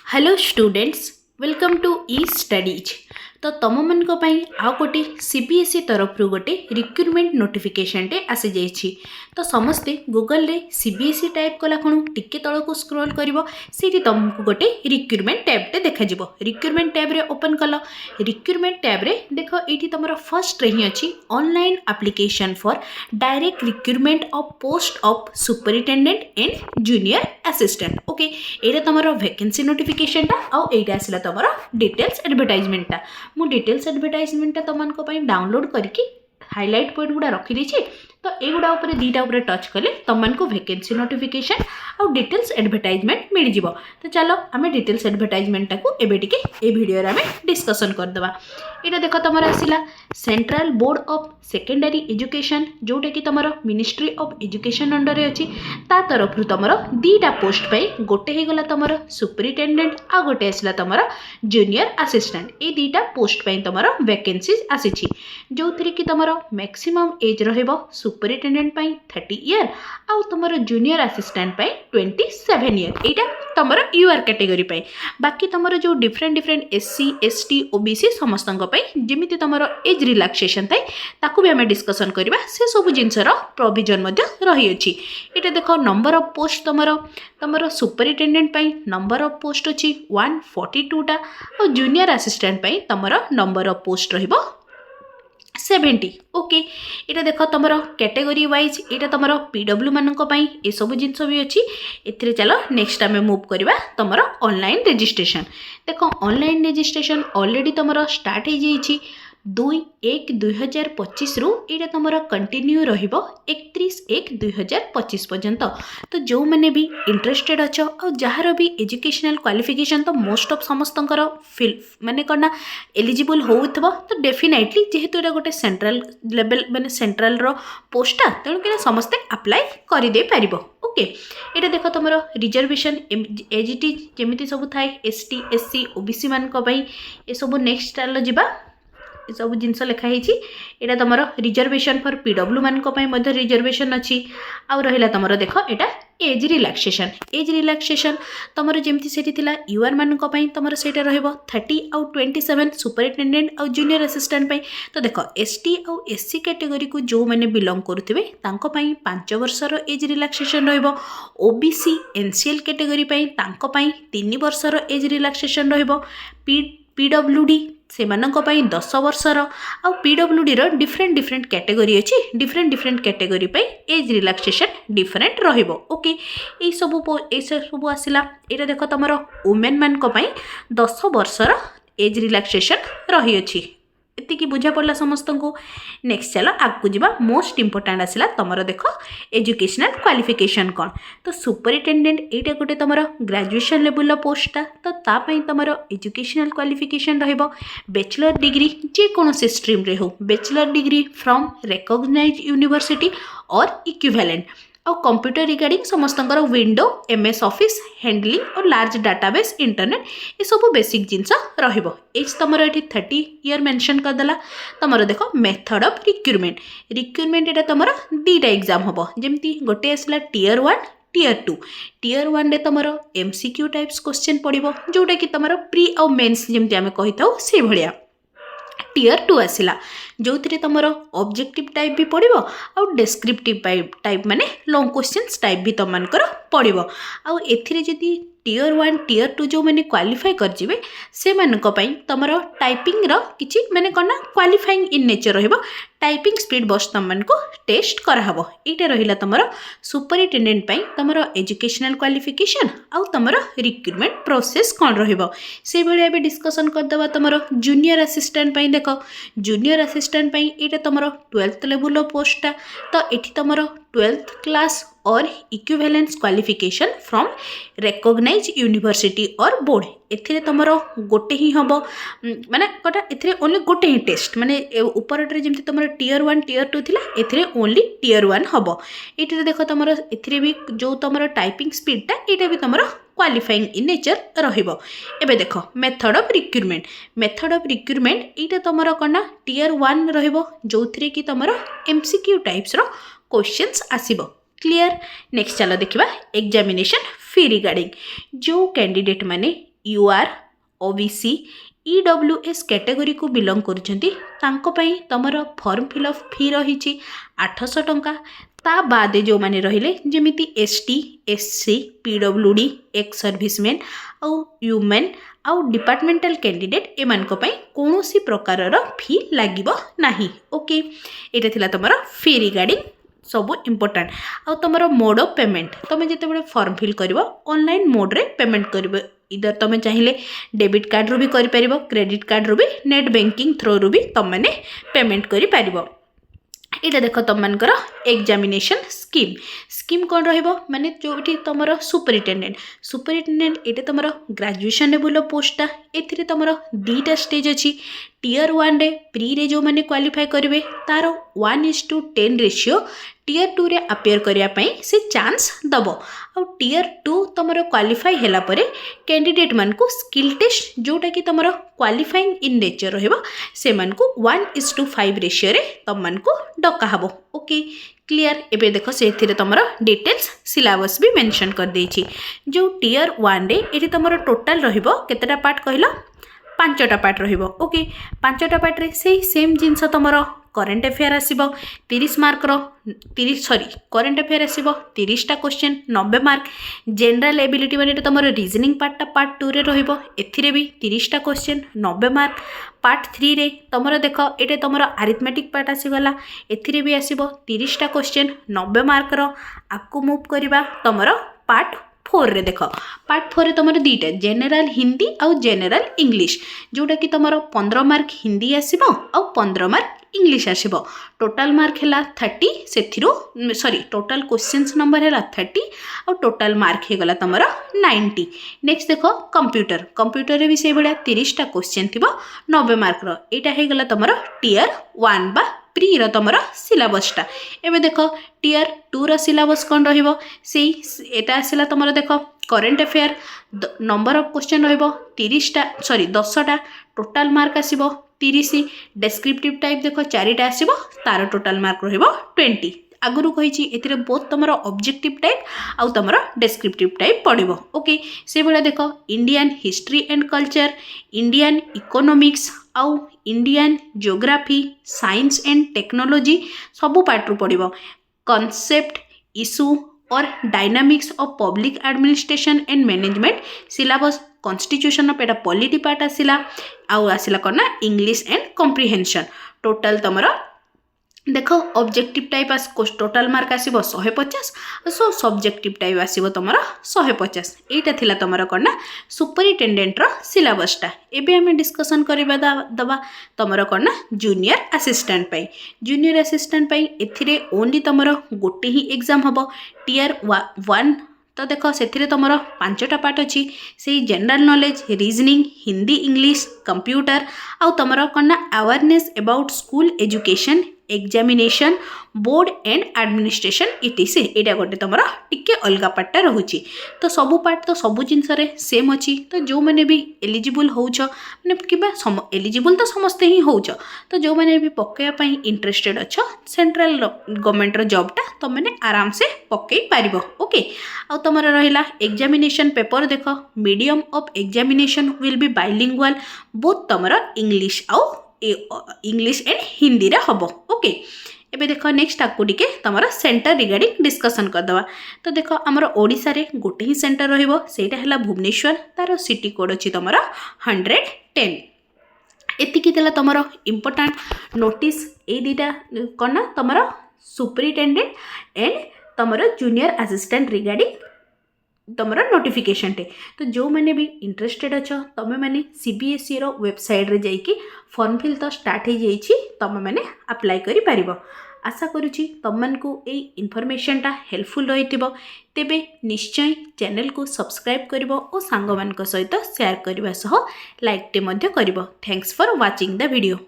Hello students, welcome to e studies. तो तुम मन आ गोटे सीबीएसई तरफ गोटे रिक्रुटमेंट नोटिफिकेशन टे आसी जाइछि। तो समस्ते गूगल रे सीबीएसई टाइप कला खणु टिके तल को स्क्रॉल करिवो, सेठी तुमको गोटे रिक्रुटमेंट टैब टे देखा जिवो। रिक्रुटमेंट टैब रे ओपन कल, रिक्रुटमेंट टैब रे देखो एठी तमरो फर्स्ट रे ही अछि online application for direct recruitment of post of superintendent and junior assistant. Okay, Etah तमरो vacancy notification टा आउ एटा आसिला तमरो डिटेल्स एडवर्टाइजमेंट टा। मु डिटेल्स एडवर्टाइजमेंट तुमको डाउनलोड करके हाइलाइट पॉइंट गुड़ा रखी देछि। तो एगुड़ा ऊपर दीटा ऊपर टच कले तुमको वैकेंसी नोटिफिकेशन आउ डिटेल्स एडवर्टाइजमेंट मिल जिवो। तो चलो आमे डिटेल्स एडवर्टाइजमेंट को एबे टिके ए वीडियो रे आमे डिस्कशन करदबा। एटा देखो तमरा आसिला central board of secondary education, जोटा कि तमरो मिनिस्ट्री ऑफ एजुकेशन अंडर रे अछि। ता तरफ तमरो दीटा पोस्ट पे गोटे हे गला तमरो सुपरिटेंडेंट आ गोटे आसिला तमरो जूनियर असिस्टेंट। ए दीटा पोस्ट पे तमरो वैकेंसीज आसीछि, जो थ्री कि तमरो मैक्सिमम एज रहइबो सुपरिटेंडेंट पे 30 ईयर आ तमरो जूनियर असिस्टेंट पे 27 ईयर। एटा तमरो यूआर कैटेगरी पे। बाकी तमरो जो डिफरेंट एससी एसटी ओबीसी समस्तंग पे जेमिति तमरो एज रिलैक्सेशन थाए ताकू भी हमें डिस्कशन करबा। से सब जिनसर प्रोविजन मध्य रही अछि। एटा देखो नंबर ऑफ पोस्ट तमरो सुपरिटेंडेंट पे नंबर ऑफ पोस्ट अछि 142 टा और जूनियर असिस्टेंट पे तमरो नंबर ऑफ पोस्ट रहिबो 70। ओके, एटा देखो तमरो कैटेगरी वाइज एटा तमरो पीडब्ल्यू मानक पई ए सब जिंस भी अछि। एथिरे चलो नेक्स्ट आमे मूव करबा तमरो ऑनलाइन रजिस्ट्रेशन। देखो ऑनलाइन रजिस्ट्रेशन ऑलरेडी तमरो स्टार्ट हो जाइछि 2/1/2025 रु। एटा तमरो कंटिन्यू रहिबो 31/1/2025 पर्यंत। तो जो मैंने भी इंटरेस्टेड अच्छो और जहार भी एजुकेशनल क्वालिफिकेशन तो मोस्ट ऑफ समस्तंकर फिल माने करना एलिजिबल होउथबो। तो डेफिनेटली जेहेतु एटा गोटे सेंट्रल लेवल माने सेंट्रल रो पोस्टा, तेणु कि समस्ते अप्लाई कर दे पारिबो। ओके, एटा देखो तमरो रिजर्वेशन एजिटी जेमिति सब थाए एसटी एससी ओबीसी मानक पई ए सब नेक्स्ट आलो जिबा सब जिनस लिखाई। एटा तुम रिजर्वेशन फॉर पीडब्ल्यू मानक रिजर्वेशन अच्छी। आउ रहा तुम देख एटा एज रिलैक्सेशन। एज रिलैक्सेशन तुम जमी से यूआर मानक तुम से 30 आउ 27 सुपरिटेंडेंट आउ जूनियर असिस्टेंट पे। तो देख एसटी आउ एससी कैटेगरी को जो मैंने बिलोंग करुवे 5 वर्षर एज रिलैक्सेशन रहिबो। ओबीसी एनसीएल कैटेगरी 3 वर्षर एज रिलैक्सेशन रहिबो। पीडब्ल्यूडी से 10 वर्षर आ पीडब्ल्यूडी रो डिफरेंट कैटेगरी अच्छी। डिफरेंट कैटेगरी पे एज रिलैक्सेशन डिफरेंट रहिबो। ओके, ए सब आसिला। एटा देखो तमरो वुमेन मानक पई 10 वर्षर एज रिलैक्सेशन रही अछि। एतिकी बुझा पड़ला समस्त को। नेक्स्ट चलो आगु जीवा। मोस्ट इंपोर्टेंट आसिला तमरो देखो एजुकेशनल क्वालिफिकेशन कौन। तो सुपरिटेंडेंट एटा गोटे तमरो ग्रेजुएशन लेवल पोस्टा। तो तापाई तमरो एजुकेशनल क्वालिफिकेशन रहिबो बैचलर डिग्री जे कोनोसी स्ट्रीम रे हो, bachelor degree from recognised university और इक्विवेलेंट। और कंप्यूटर रिगार्डिंग समस्तंकर विंडो एमएस ऑफिस हैंडलिंग और लार्ज डाटाबेस इंटरनेट ये सब बेसिक जिनस रहिबो। एज तमर एठी 30 ईयर मेंशन कर देला। तमर देखो मेथड ऑफ रिक्रुटमेंट एटा तमर दीटा एग्जाम हबो। जेमती गोटे आसला टियर 1 टियर 2। टियर 1 रे तमर एमसीक्यू टाइप्स क्वेश्चन पड़िबो, जोटा कि तमर प्री और मेंस जेमती आमे कहिताउ से भलिया। टियर 2 आसिला जो थी तुम ऑब्जेक्टिव टाइप भी पड़ो आउ डेस्क्रिप्टिव टाइप माने लॉन्ग क्वेश्चंस टाइप भी तुम पड़ो। आउ एथिरे जदि टियर 1 टियर 2 जो मैंने क्वालिफाई कर से तुम टाइपिंग किसी मैंने कौन ना क्वालिफाइंग इन नेचर रहिबो। टाइपिंग स्पीड बस तुम को टेस्ट कराहबो। एटा रहिला तुम सुपरिटेंडेंट पई तुम एजुकेशनल क्वालिफिकेशन आउ तुम रिक्रुटमेंट प्रोसेस कौन रहिबो से भले भी डिस्कशन करदबा। तुम जूनियर असिस्टेंट पई देखो जूनियर असिस्टेंट पई एटा तुम 12th लेवल पोस्टा। तो एठी तुम 12th क्लास और equivalence qualification from recognised university और बोर्ड। एथिरे तुम गोटे ही हम माने कटा एथिरे ओनली गोटे ही टेस्ट माने ऊपर जेमती तुम टियर 1 टियर 2 थिला एथिरे ओनली टियर 1 हम। ये देखो तुम एथिरे भी जो तुम टाइपिंग स्पीडटा एटा भी तुम क्वालिफाइंग इन नेचर रहिबो। एबे देखो मेथड ऑफ रिक्रुटमेंट एटा तुम कौन टियर 1 रहिबो, जो थ्रे कि तुम एमसीक्यू टाइप्स रो क्वेश्चंस आसीबो। क्लियर। नेक्स्ट चलो देखिबा एग्जामिनेशन फी रिगार्डिंग जो कैंडिडेट माने UR OBC EWS कैटेगरी को बिलोंग करुँच तुमर फॉर्म फिलअप फी रही 800 टंका ता बाद जो मैंने रहिले जमीती ST SC PWD ex serviceman आउ ह्यूमन आउ डिपार्टमेंटल कैंडिडेट एमान कौन सी प्रकार फी लगे ना। ओके ये थिला तुमर फी रिगार्डिंग सब इम्पोर्टाट आउ तुम मोड ऑफ पेमेंट तुम जिते फॉर्म फिल कर ऑनलाइन मोड रे पेमेंट कर इधर तुम चाहिए डेबिट कार्ड रू भी कर क्रेडिट कार्ड रू भी नेट बैंकिंग थ्रो रू भी तुमने पेमेंट कर पार। यहाँ देख तुम मानकर एग्जामिनेशन स्कीम कौन रही जो तुम सुपरिटेडेंट ये तुम ग्रेजुएशन लेवल पोस्टा ए तुम दीटा स्टेज अच्छी टियर 1 रे प्री रे जो मैंने क्वालिफाई करेंगे तार 1:10 रेशियो टियर 2 रे अपेयर करने से चांस दब आउ टियर 2 तुम क्वालिफाई है कैंडिडेट मान को स्किल टेस्ट जोटा कि तुम क्वालिफाइंग इन नेचर से 1:5 रेशियो रे तुम को डका हब। ओके क्लियर एबे देख से तुम डिटेल्स सिलेबस भी मेंशन कर देछि जो टियर 1 रे ये तुम टोटाल रहिबो केतेटा पार्ट कहला 5टा पार्ट रहिबो। ओके 5टा पार्ट रे से सेम जिनस तुम करेन्ट अफेयर आसीबो 30 मार्क रो करेन्ट अफेयर आसीबो 30टा क्वेश्चन 90 मार्क जनरल एबिलिटी माने तुम रीजनिंग पार्टा पार्ट 2 रे रहिबो एथिरे भी 30टा क्वेश्चन 90 मार्क पार्ट 3 रे तुम देख ये तुम अरिथमेटिक पार्ट आसीगला एथिरे भी आसीबो 30टा क्वेश्चन 90 मार्क रो आकु मूव करबा तुम पार्ट 4 रे देख पार्ट 4 रे तुम दीटा जेनेराल हिंदी आउ जेनेराल इंग्लिश जोटा कि तुम 15 मार्क हिंदी आसीबो आउ 15 मार्क इंग्लिश आसीबो टोटाल मार्क है 30 से टोटाल क्वेश्चंस नंबर है 30 और टोटाल मार्क हो गला तुम 90। नेक्स्ट देख कंप्यूटर रे भी से भाया 30टा क्वेश्चन थी 90 मार्क रहा हो गला तुम टियर 1 बा प्री रो तुम सिलेबसटा एवं देख टियर 2 रो सिलेबस कौन रहिबो सेही एटा आसिला तुम देख current affair number of question रहिबो 10टा टोटाल मार्क आसीबो 30 डेस्क्रिप्टिव टाइप देख 4टा आसीबो तार टोटाल मार्क रहिबो 20 आगुरु कहिछि एथिरे बोथ तुम ऑब्जेक्टिव टाइप आउ तुम डेस्क्रिप्टिव टाइप पड़िबो। ओके से बेला देख Indian history and culture Indian economics आउ Indian geography science and technology सबु पार्ट रु पड़िबो कॉन्सेप्ट इशू और dynamics of public administration and management syllabus constitution of एटा पॉलिटी पार्ट आसिला आउ आसिला करना इंग्लिश एंड कॉम्प्रिहेंशन टोटल तुमरा देख ऑब्जेक्टिव टाइप टोटाल मार्क आसीबो 150 सो सब्जेक्टिव टाइप आसीबो तुमरा 150 एटा थिला तुमरा करना सुपरिटेंडेंट रो सिलेबसटा एबे हमें डिस्कशन करबा दबा तुमरा करना जूनियर असिस्टेंट पई एथिरे ओनली तुमरा गोटे ही एग्जाम हबो टियर 1 तो देख से तुम 5टा पार्ट अच्छी से general knowledge reasoning Hindi English computer आउ तुम कौन awareness about school education examination board and administration etc. यहाँ गोटे तुम टिके अलग पार्टा रोचे तो सबू पार्ट तो सबू जिनस सेम अच्छी तो जो मैंने भी एलिजिबल होच मैंने कि एलिजिबल तो समस्ते ही होच तो जो मैंने भी पकड़ापी इंटरेस्टेड अच्छा सेंट्रल गवर्नमेंट जॉबटा तुम मैंने आराम से पकई पार। ओके आ तुम रहा एग्जामिनेशन पेपर देख medium of examination will be bilingual both तुम इंग्लिश आउ इंग्लिश एंड हिंदी रे हबो। ओके एबे देख नेक्स्ट आकु टिके तमरा सेंटर रिगार्डिंग डिस्कशन करदवा तो देख आमर ओडिसा रे गोटे ही सेंटर रहिबो सेटा हला भुवनेश्वर तार सिटी कोड अछि तमरा 110 एतिकी देला तमरा इंपोर्टेंट नोटिस ए दीटा कोना तमरा सुपरिटेंडेंट एंड तमरा जूनियर असिस्टेंट रिगार्डिंग तुम नोटिफिकेशन टे तो जो मैंने भी इंटरेस्टेड अच्छा तुम मैंने सीबीएसई रो वेबसाइट रे जाइए फॉर्म फिल तो स्टार्ट हो जाइए तुम मैंने अप्लाई करि पारिबो। आशा करुँची तुमको ये इनफॉरमेशनटा हेल्पफुल रही तेबे निश्चय चैनल को सब्सक्राइब करिवो और सांग मान सहित शेयर करने सह लाइक टे मध्य करिवो। Thanks for watching the video.